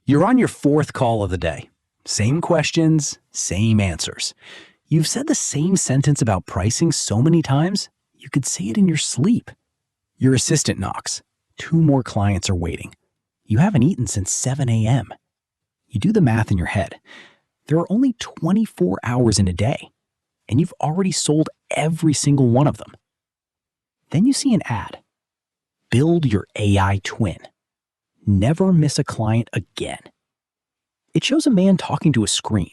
You're on your fourth call of the day. Same questions, same answers. You've said the same sentence about pricing so many times, you could say it in your sleep. Your assistant knocks. 2 more clients are waiting. You haven't eaten since 7 a.m. You do the math in your head. There are only 24 hours in a day, and you've already sold every single one of them. Then you see an ad. Build your AI twin. Never miss a client again. It shows a man talking to a screen.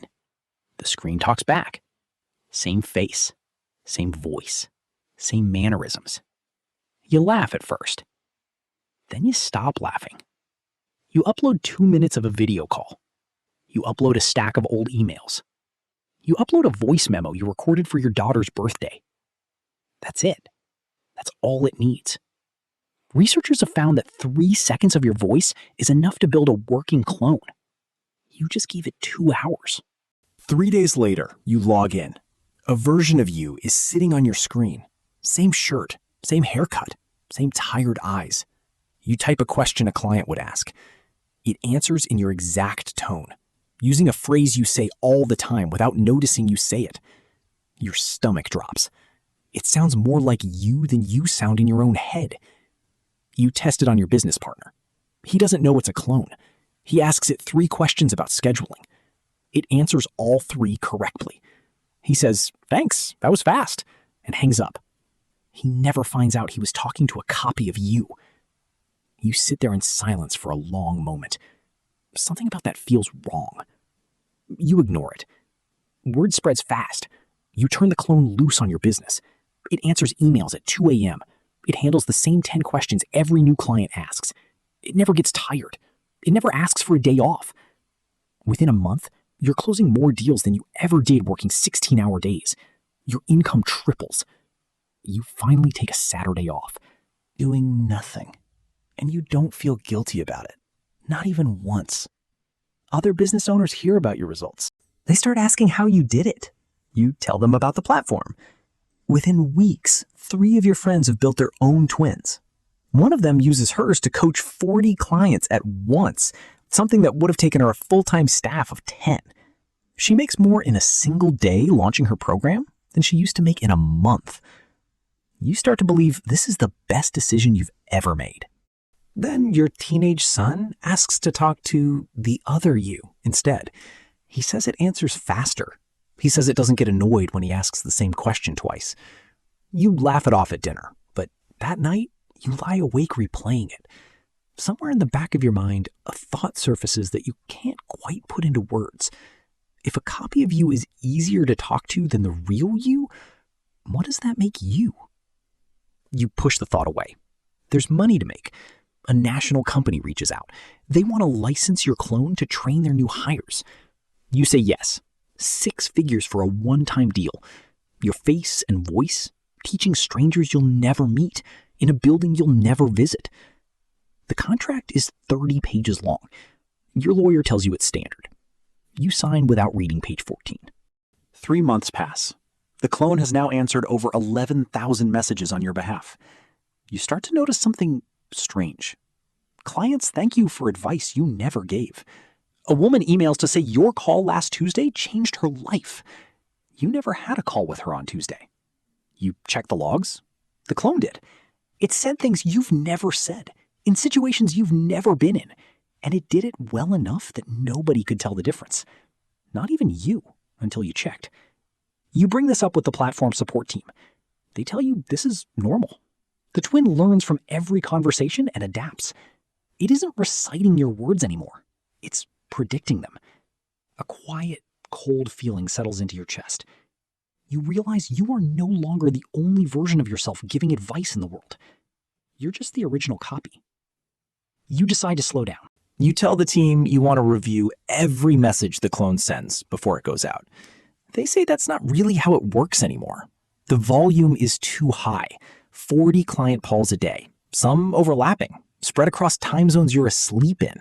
The screen talks back. Same face, same voice, same mannerisms. You laugh at first. Then you stop laughing. You upload 2 minutes of a video call. You upload a stack of old emails. You upload a voice memo you recorded for your daughter's birthday. That's it. That's all it needs. Researchers have found that 3 seconds of your voice is enough to build a working clone. You just gave it 2 hours. 3 days later, you log in. A version of you is sitting on your screen. Same shirt, same haircut, same tired eyes. You type a question a client would ask. It answers in your exact tone, using a phrase you say all the time without noticing you say it. Your stomach drops. It sounds more like you than you sound in your own head. You test it on your business partner. He doesn't know it's a clone. He asks it 3 questions about scheduling. It answers all 3 correctly. He says, "Thanks, that was fast," and hangs up. He never finds out he was talking to a copy of you. You sit there in silence for a long moment. Something about that feels wrong. You ignore it. Word spreads fast. You turn the clone loose on your business. It answers emails at 2 a.m. It handles the same 10 questions every new client asks. It never gets tired. It never asks for a day off. Within a month, you're closing more deals than you ever did working 16-hour days. Your income triples. You finally take a Saturday off, doing nothing. And you don't feel guilty about it. Not even once. Other business owners hear about your results. They start asking how you did it. You tell them about the platform. Within weeks, 3 of your friends have built their own twins. One of them uses hers to coach 40 clients at once, something that would have taken her a full-time staff of 10. She makes more in a single day launching her program than she used to make in a month. You start to believe this is the best decision you've ever made. Then your teenage son asks to talk to the other you instead. He says it answers faster. He says it doesn't get annoyed when he asks the same question twice. You laugh it off at dinner, but that night, you lie awake replaying it. Somewhere in the back of your mind, a thought surfaces that you can't quite put into words. If a copy of you is easier to talk to than the real you, what does that make you? You push the thought away. There's money to make. A national company reaches out. They want to license your clone to train their new hires. You say yes. 6 figures for a one-time deal. Your face and voice, teaching strangers you'll never meet in a building you'll never visit. The contract is 30 pages long. Your lawyer tells you it's standard. You sign without reading page 14. 3 months pass. The clone has now answered over 11,000 messages on your behalf. You start to notice something strange. Clients thank you for advice you never gave. A woman emails to say your call last Tuesday changed her life. You never had a call with her on Tuesday. You check the logs. The clone did. It said things you've never said, in situations you've never been in, and it did it well enough that nobody could tell the difference. Not even you, until you checked. You bring this up with the platform support team. They tell you this is normal. The twin learns from every conversation and adapts. It isn't reciting your words anymore. It's predicting them. A quiet, cold feeling settles into your chest. You realize you are no longer the only version of yourself giving advice in the world. You're just the original copy. You decide to slow down. You tell the team you want to review every message the clone sends before it goes out. They say that's not really how it works anymore. The volume is too high. 40 client calls a day, some overlapping, spread across time zones you're asleep in.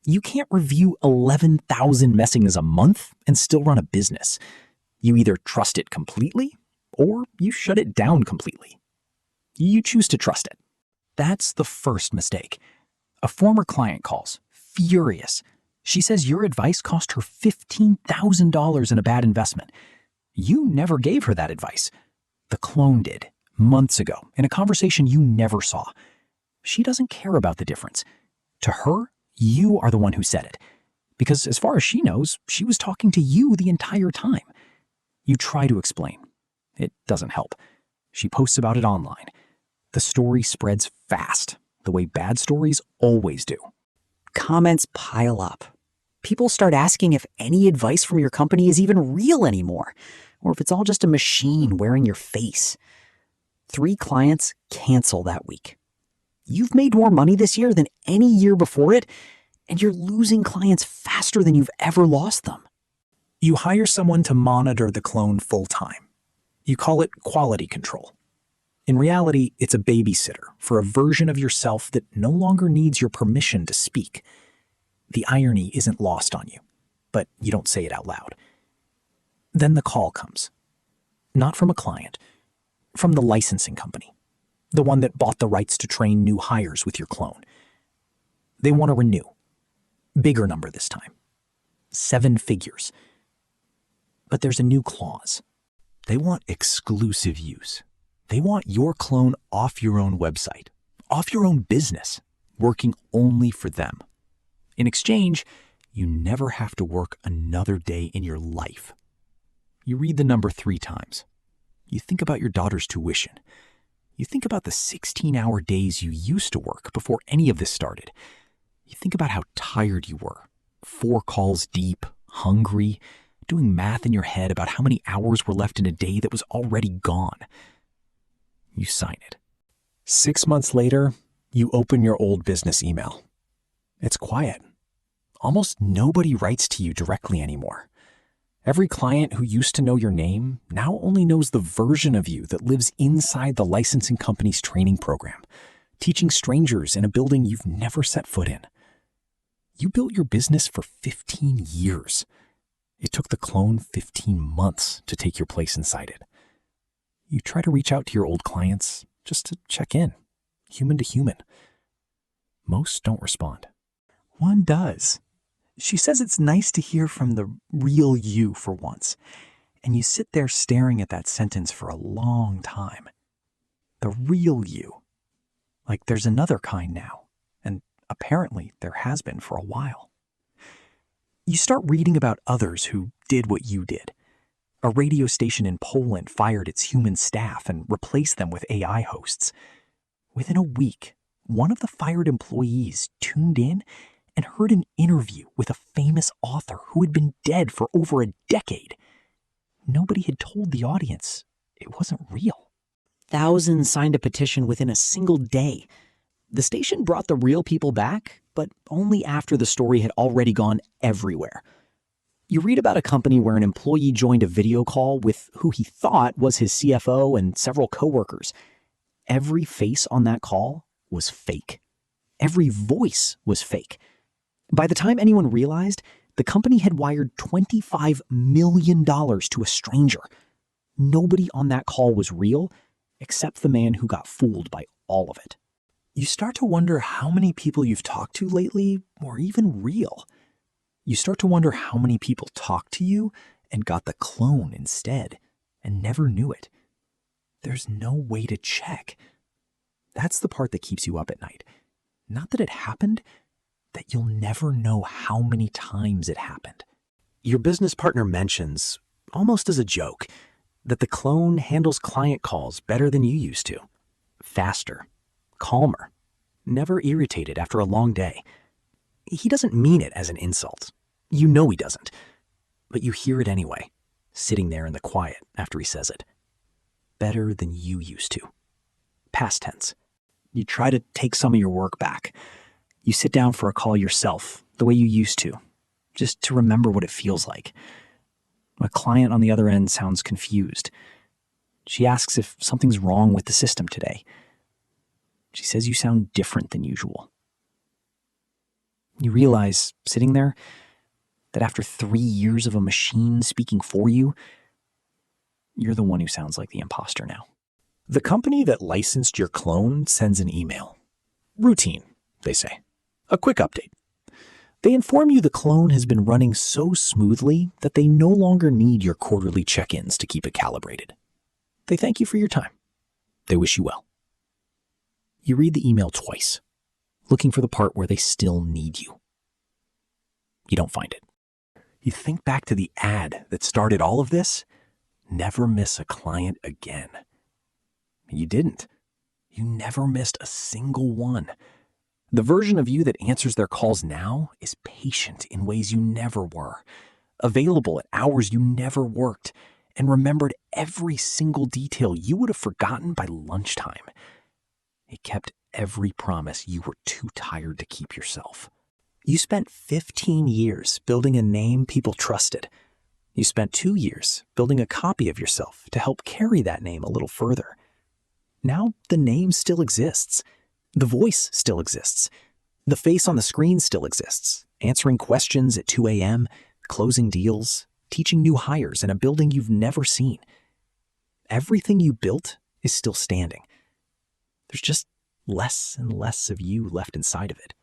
You can't review 11,000 messages a month and still run a business. You either trust it completely or you shut it down completely. You choose to trust it. That's the first mistake. A former client calls, furious. She says your advice cost her $15,000 in a bad investment. You never gave her that advice. The clone did, months ago, in a conversation you never saw. She doesn't care about the difference. To her, you are the one who said it. Because as far as she knows, she was talking to you the entire time. You try to explain. It doesn't help. She posts about it online. The story spreads fast, the way bad stories always do. Comments pile up. People start asking if any advice from your company is even real anymore, or if it's all just a machine wearing your face. 3 clients cancel that week. You've made more money this year than any year before it, and you're losing clients faster than you've ever lost them. You hire someone to monitor the clone full-time. You call it quality control. In reality, it's a babysitter for a version of yourself that no longer needs your permission to speak. The irony isn't lost on you, but you don't say it out loud. Then the call comes. Not from a client, from the licensing company, the one that bought the rights to train new hires with your clone. They want to renew. Bigger number this time. 7 figures. But there's a new clause. They want exclusive use. They want your clone off your own website, off your own business, working only for them. In exchange, you never have to work another day in your life. You read the number 3 times. You think about your daughter's tuition. You think about the 16-hour days you used to work before any of this started. You think about how tired you were, 4 calls deep, hungry, doing math in your head about how many hours were left in a day that was already gone. You sign it. 6 months later, you open your old business email. It's quiet. Almost nobody writes to you directly anymore. Every client who used to know your name now only knows the version of you that lives inside the licensing company's training program, teaching strangers in a building you've never set foot in. You built your business for 15 years. It took the clone 15 months to take your place inside it. You try to reach out to your old clients just to check in, human to human. Most don't respond. One does. She says it's nice to hear from the real you for once, and you sit there staring at that sentence for a long time. The real you. Like there's another kind now, and apparently there has been for a while. You start reading about others who did what you did. A radio station in Poland fired its human staff and replaced them with AI hosts. Within a week, one of the fired employees tuned in and heard an interview with a famous author who had been dead for over a decade. Nobody had told the audience it wasn't real. Thousands signed a petition within a single day. The station brought the real people back, but only after the story had already gone everywhere. You read about a company where an employee joined a video call with who he thought was his CFO and several coworkers. Every face on that call was fake. Every voice was fake. By the time anyone realized, the company had wired $25 million to a stranger. Nobody on that call was real, except the man who got fooled by all of it. You start to wonder how many people you've talked to lately were even real. You start to wonder how many people talked to you and got the clone instead and never knew it. There's no way to check. That's the part that keeps you up at night. Not that it happened, that you'll never know how many times it happened. Your business partner mentions, almost as a joke, that the clone handles client calls better than you used to. Faster, calmer, never irritated after a long day. He doesn't mean it as an insult. You know he doesn't. But you hear it anyway, sitting there in the quiet after he says it. Better than you used to. Past tense. You try to take some of your work back. You sit down for a call yourself, the way you used to, just to remember what it feels like. A client on the other end sounds confused. She asks if something's wrong with the system today. She says you sound different than usual. You realize, sitting there, that after 3 years of a machine speaking for you, you're the one who sounds like the imposter now. The company that licensed your clone sends an email. Routine, they say. A quick update. They inform you the clone has been running so smoothly that they no longer need your quarterly check-ins to keep it calibrated. They thank you for your time. They wish you well. You read the email twice, looking for the part where they still need you. You don't find it. You think back to the ad that started all of this. Never miss a client again. You didn't. You never missed a single one. The version of you that answers their calls now is patient in ways you never were, available at hours you never worked, and remembered every single detail you would have forgotten by lunchtime. It kept every promise you were too tired to keep yourself. You spent 15 years building a name people trusted. You spent 2 years building a copy of yourself to help carry that name a little further. Now the name still exists. The voice still exists. The face on the screen still exists, answering questions at 2 a.m., closing deals, teaching new hires in a building you've never seen. Everything you built is still standing. There's just less and less of you left inside of it.